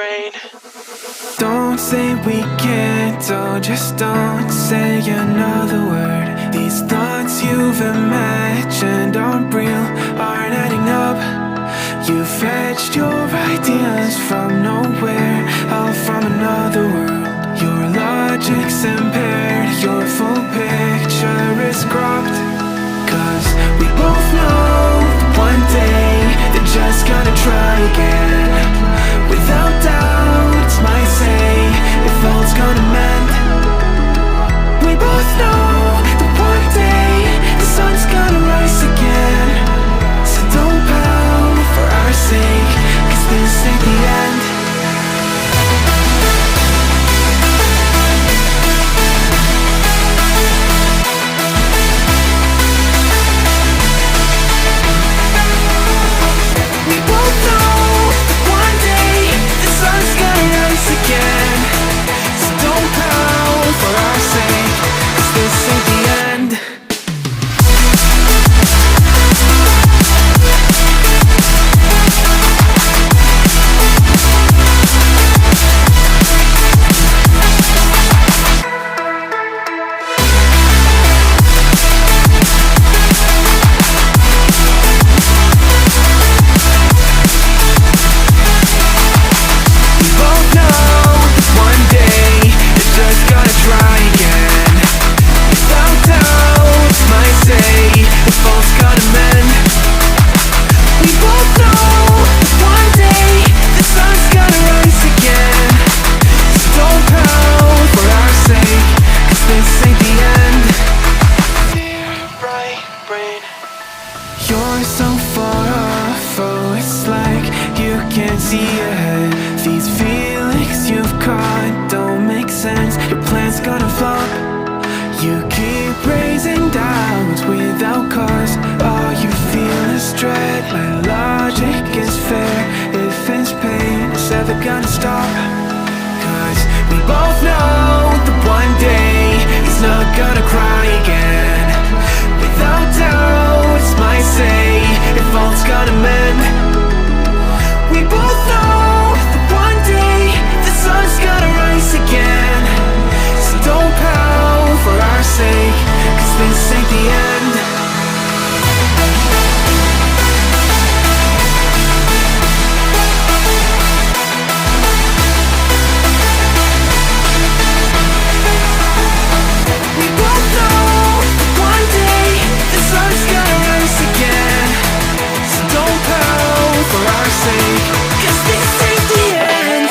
brain. Don't say we can't, oh, just don't say another word. These thoughts you've imagined aren't real, aren't adding up. You fetched your ideas from nowhere, all from another world. Your logic's impaired, your full picture is cropped. Cause we both know that one day they're just gonna try again. Without doubt, it's my say if all's gonna mend. We both know that one day the sun's gonna rise again. So don't pout for our sake, cause this ain't the end. We both know that one day the sun's gonna rise again. So don't pout for our sake, cause this ain't the end. You're so far off, oh, it's like you can't see ahead. These feelings you've caught don't make sense, your plan's gonna flop. You keep raising doubts without cause, all you feel is dread. My logic is fair, if it's pain, it's ever gonna stop. Cause we both know that one day he's not gonna cry again. Without doubt, it's my say if all's gonna mend. We both know that one day the sun's gonna rise again. So don't pout for our sake, cause this ain't the end. We both know that one day the sun's gonna rise again. So don't pout for our sake, cause this ain't the end.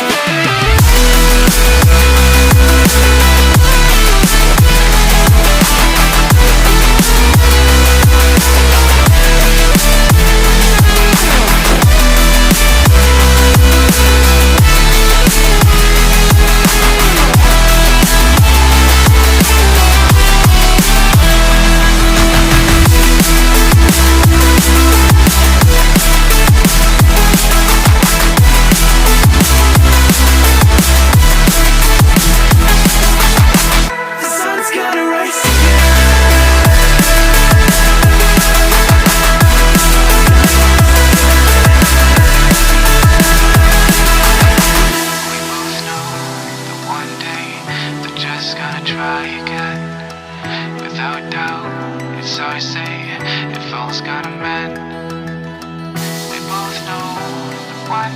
Try again. Without doubt, it's our say if all's gotta mend. We both know one